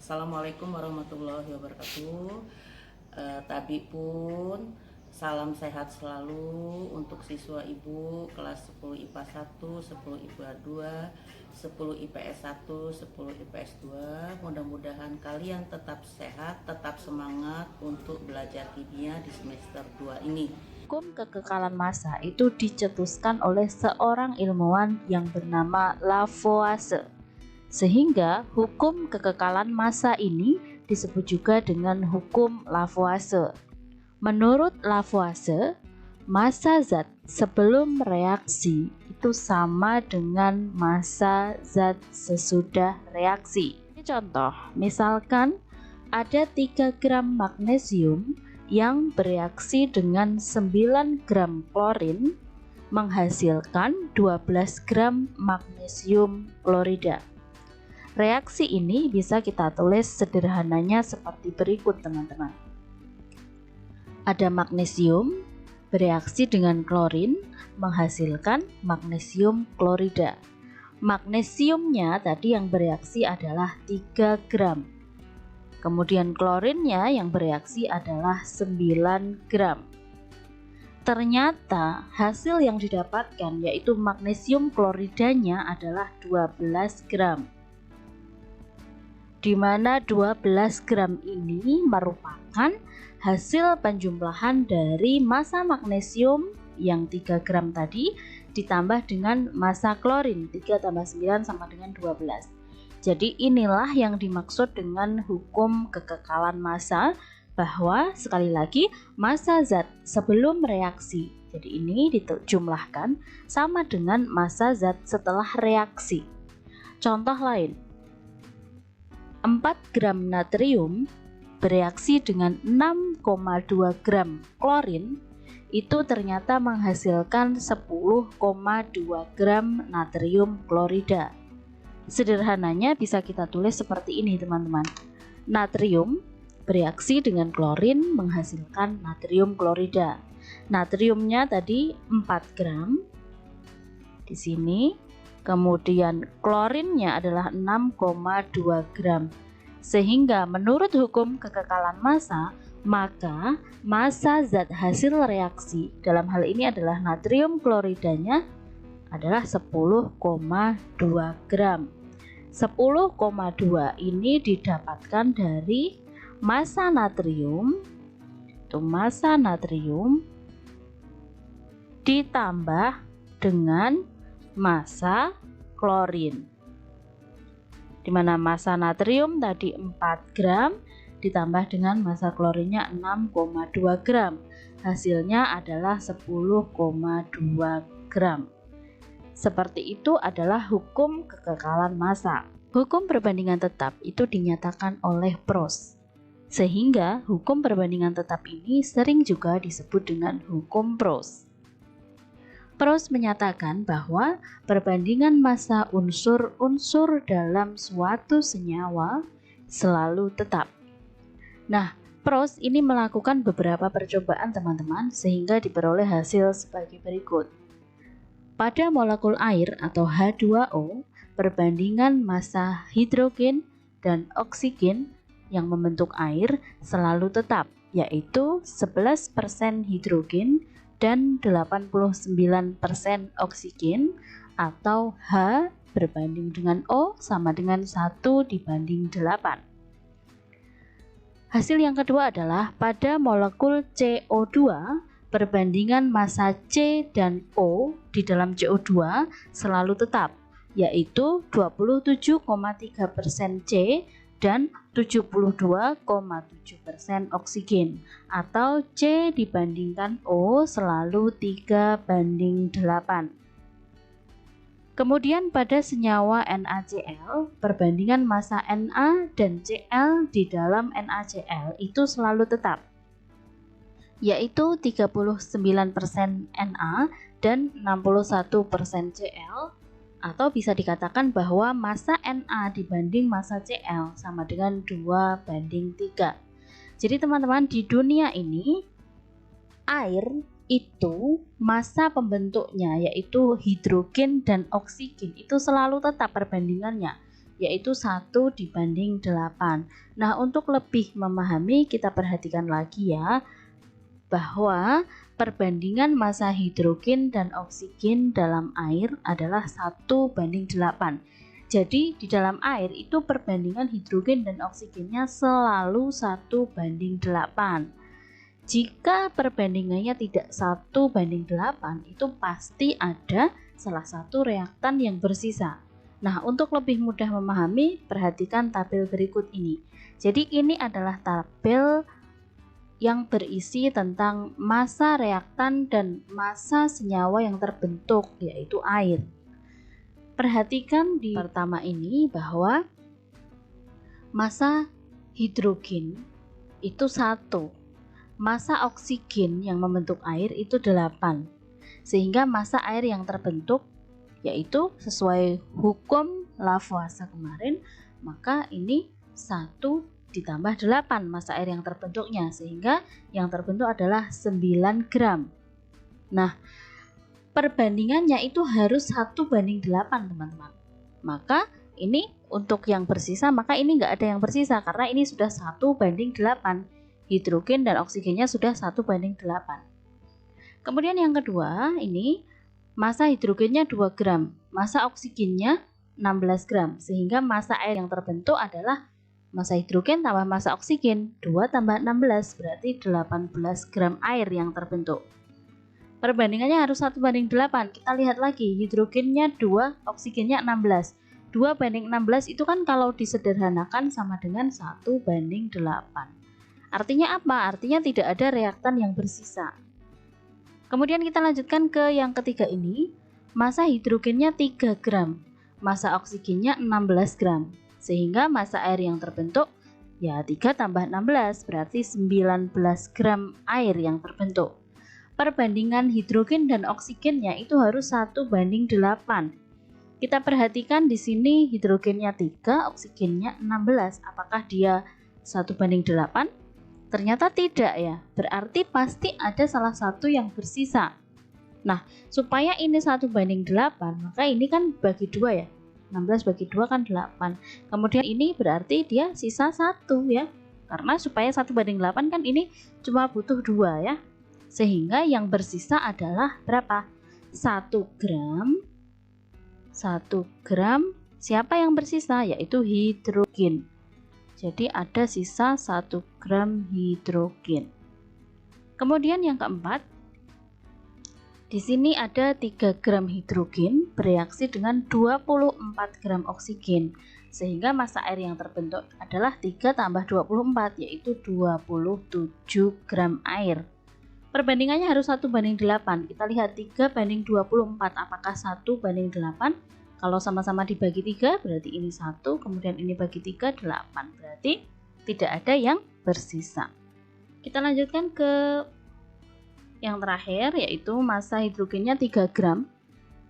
Assalamualaikum warahmatullahi wabarakatuh. Tadi pun salam sehat selalu untuk siswa ibu kelas 10 IPA 1, 10 IPA 2, 10 IPS 1, 10 IPS 2. Mudah-mudahan kalian tetap sehat, tetap semangat untuk belajar kimia di semester 2 ini. Hukum kekekalan massa itu dicetuskan oleh seorang ilmuwan yang bernama Lavoisier. Sehingga hukum kekekalan massa ini disebut juga dengan hukum Lavoisier. Menurut Lavoisier, massa zat sebelum reaksi itu sama dengan massa zat sesudah reaksi. Contoh, misalkan ada 3 gram magnesium yang bereaksi dengan 9 gram klorin menghasilkan 12 gram magnesium klorida. Reaksi ini bisa kita tulis sederhananya seperti berikut, teman-teman. Ada magnesium bereaksi dengan klorin menghasilkan magnesium klorida. Magnesiumnya tadi yang bereaksi adalah 3 gram. Kemudian klorinnya yang bereaksi adalah 9 gram. Ternyata hasil yang didapatkan yaitu magnesium kloridanya adalah 12 gram. Di mana 12 gram ini merupakan hasil penjumlahan dari massa magnesium yang 3 gram tadi ditambah dengan massa klorin 3 tambah 9 sama dengan 12. Jadi inilah yang dimaksud dengan hukum kekekalan massa, bahwa sekali lagi massa zat sebelum reaksi, jadi ini dijumlahkan sama dengan massa zat setelah reaksi. Contoh lain, 4 gram natrium bereaksi dengan 6,2 gram klorin itu ternyata menghasilkan 10,2 gram natrium klorida. Sederhananya bisa kita tulis seperti ini, teman-teman. Natrium bereaksi dengan klorin menghasilkan natrium klorida. Natriumnya tadi 4 gram di sini, kemudian klorinnya adalah 6,2 gram. Sehingga menurut hukum kekekalan massa, maka massa zat hasil reaksi dalam hal ini adalah natrium kloridanya adalah 10,2 gram. 10,2 ini didapatkan dari massa natrium, itu massa natrium ditambah dengan massa klorin, di mana massa natrium tadi 4 gram ditambah dengan massa klorinnya 6,2 gram. Hasilnya adalah 10,2 gram. Seperti itu adalah hukum kekekalan massa. Hukum perbandingan tetap itu dinyatakan oleh Proust. Sehingga hukum perbandingan tetap ini sering juga disebut dengan hukum Proust. Proust menyatakan bahwa perbandingan massa unsur-unsur dalam suatu senyawa selalu tetap. Nah, Proust ini melakukan beberapa percobaan, teman-teman, sehingga diperoleh hasil sebagai berikut. Pada molekul air atau H2O, perbandingan massa hidrogen dan oksigen yang membentuk air selalu tetap, yaitu 11% hidrogen dan 89% oksigen, atau H berbanding dengan O sama dengan 1 dibanding 8. Hasil yang kedua adalah pada molekul CO2, perbandingan massa C dan O di dalam CO2 selalu tetap, yaitu 27,3% C dan 72,7% oksigen, atau C dibandingkan O selalu 3:8. Kemudian pada senyawa NaCl, perbandingan massa Na dan Cl di dalam NaCl itu selalu tetap, yaitu 39% Na dan 61% Cl, atau bisa dikatakan bahwa massa Na dibanding massa Cl sama dengan 2:3. Jadi teman-teman, di dunia ini air itu massa pembentuknya yaitu hidrogen dan oksigen itu selalu tetap perbandingannya, yaitu 1:8. Nah, untuk lebih memahami kita perhatikan lagi ya, bahwa perbandingan massa hidrogen dan oksigen dalam air adalah 1:8. Jadi di dalam air itu perbandingan hidrogen dan oksigennya selalu 1:8. Jika perbandingannya tidak 1:8, itu pasti ada salah satu reaktan yang bersisa. Nah, untuk lebih mudah memahami, perhatikan tabel berikut ini. Jadi ini adalah tabel yang berisi tentang massa reaktan dan massa senyawa yang terbentuk, yaitu air. Perhatikan di pertama ini bahwa massa hidrogen itu 1, massa oksigen yang membentuk air itu 8, sehingga massa air yang terbentuk yaitu sesuai hukum Lavoisier kemarin, maka ini 1 ditambah 8 massa air yang terbentuknya, sehingga yang terbentuk adalah 9 gram. Nah, perbandingannya itu harus 1:8 teman-teman. Maka ini untuk yang bersisa, maka ini enggak ada yang bersisa karena ini sudah 1:8. Hidrogen dan oksigennya sudah 1:8. Kemudian yang kedua, ini massa hidrogennya 2 gram, massa oksigennya 16 gram, sehingga massa air yang terbentuk adalah massa hidrogen tambah massa oksigen, 2 tambah 16 berarti 18 gram air yang terbentuk. Perbandingannya harus 1:8. Kita lihat lagi, hidrogennya 2, oksigennya 16. 2:16 itu kan kalau disederhanakan sama dengan 1:8. Artinya apa? Artinya tidak ada reaktan yang bersisa. Kemudian kita lanjutkan ke yang ketiga ini, massa hidrogennya 3 gram, massa oksigennya 16 gram, sehingga massa air yang terbentuk ya 3 tambah 16 berarti 19 gram air yang terbentuk. Perbandingan hidrogen dan oksigennya itu harus 1:8. Kita perhatikan di sini hidrogennya 3, oksigennya 16. Apakah dia 1:8? Ternyata tidak ya, berarti pasti ada salah satu yang bersisa. Nah, supaya ini 1:8, maka ini kan bagi 2 ya, 16 bagi 2 kan 8. Kemudian ini berarti dia sisa 1 ya, karena supaya 1:8 kan ini cuma butuh 2 ya, sehingga yang bersisa adalah berapa? 1 gram. 1 gram, siapa yang bersisa? Yaitu hidrogen. Jadi ada sisa 1 gram hidrogen. Kemudian yang keempat, di sini ada 3 gram hidrogen bereaksi dengan 24 gram oksigen, sehingga massa air yang terbentuk adalah 3 tambah 24, yaitu 27 gram air. Perbandingannya harus 1:8. Kita lihat 3:24, apakah 1:8? Kalau sama-sama dibagi 3 berarti ini 1, kemudian ini bagi 3, 8. Berarti tidak ada yang bersisa. Kita lanjutkan ke yang terakhir, yaitu massa hidrogennya 3 gram,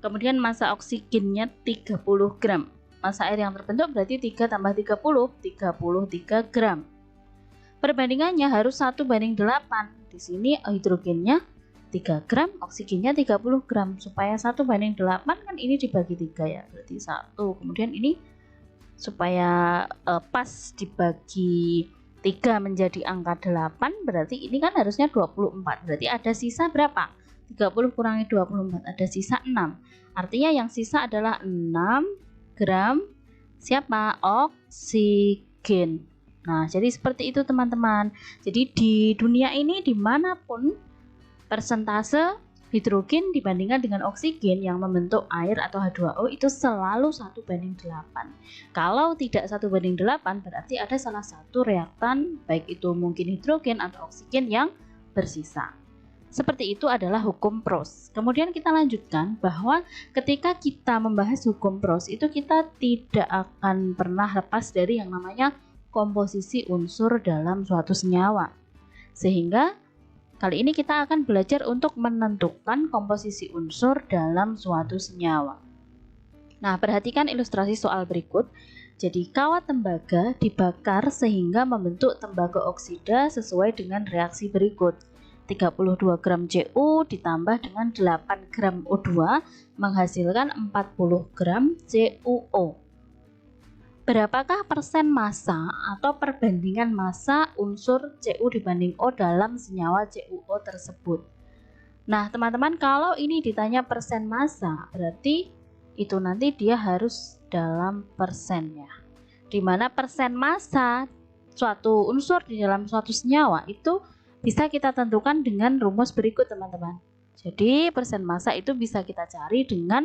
kemudian massa oksigennya 30 gram. Massa air yang terbentuk berarti 3 tambah 30, 33 gram. Perbandingannya harus 1:8. Di sini hidrogennya 3 gram, oksigennya 30 gram. Supaya 1:8 kan ini dibagi 3 ya, berarti 1. Kemudian ini supaya pas dibagi 3 menjadi angka 8, berarti ini kan harusnya 24. Berarti ada sisa berapa? 30 kurangi 24, ada sisa 6. Artinya yang sisa adalah 6 gram siapa? Oksigen. Nah, jadi seperti itu teman-teman. Jadi di dunia ini dimanapun persentase hidrogen dibandingkan dengan oksigen yang membentuk air atau H2O itu selalu 1:8. Kalau tidak 1:8 berarti ada salah satu reaktan, baik itu mungkin hidrogen atau oksigen yang bersisa. Seperti itu adalah hukum Proust. Kemudian kita lanjutkan bahwa ketika kita membahas hukum Proust itu kita tidak akan pernah lepas dari yang namanya komposisi unsur dalam suatu senyawa. Sehingga kali ini kita akan belajar untuk menentukan komposisi unsur dalam suatu senyawa. Nah, perhatikan ilustrasi soal berikut. Jadi, kawat tembaga dibakar sehingga membentuk tembaga oksida sesuai dengan reaksi berikut. 32 gram Cu ditambah dengan 8 gram O2 menghasilkan 40 gram CuO. berapakah persen massa atau perbandingan massa unsur Cu dibanding O dalam senyawa CuO tersebut. Nah, teman-teman, kalau ini ditanya persen massa, berarti itu nanti dia harus dalam persen ya. Dimana persen massa suatu unsur di dalam suatu senyawa itu bisa kita tentukan dengan rumus berikut, teman-teman. Jadi, persen massa itu bisa kita cari dengan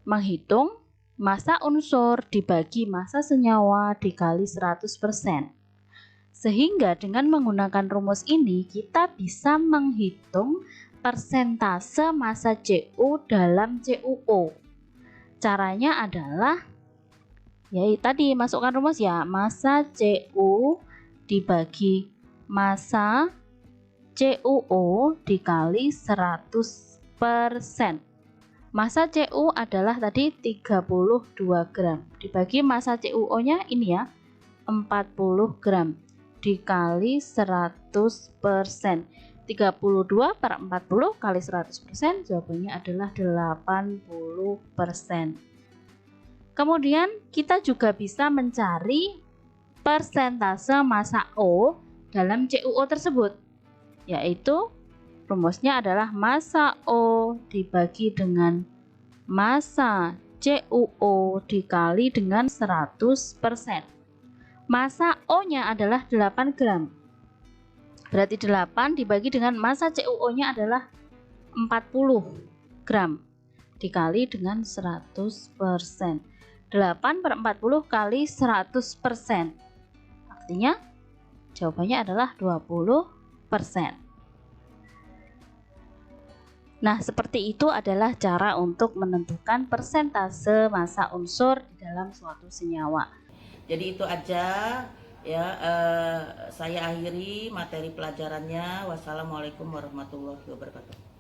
menghitung massa unsur dibagi massa senyawa dikali 100%. Sehingga dengan menggunakan rumus ini kita bisa menghitung persentase massa Cu dalam CuO. Caranya adalah ya tadi masukkan rumus ya, massa Cu dibagi massa CuO dikali 100%. Massa Cu adalah tadi 32 gram. Dibagi massa CuO-nya ini ya, 40 gram. Dikali 100%. 32 per 40 kali 100%, jawabannya adalah 80%. Kemudian kita juga bisa mencari persentase massa O dalam CuO tersebut, yaitu rumusnya adalah massa O dibagi dengan massa CuO dikali dengan 100%. Massa O-nya adalah 8 gram. Berarti 8 dibagi dengan massa CuO-nya adalah 40 gram dikali dengan 100%. 8 per 40 kali 100%. Artinya jawabannya adalah 20%. Nah, seperti itu adalah cara untuk menentukan persentase massa unsur di dalam suatu senyawa. Jadi itu aja ya, saya akhiri materi pelajarannya. Wassalamualaikum warahmatullahi wabarakatuh.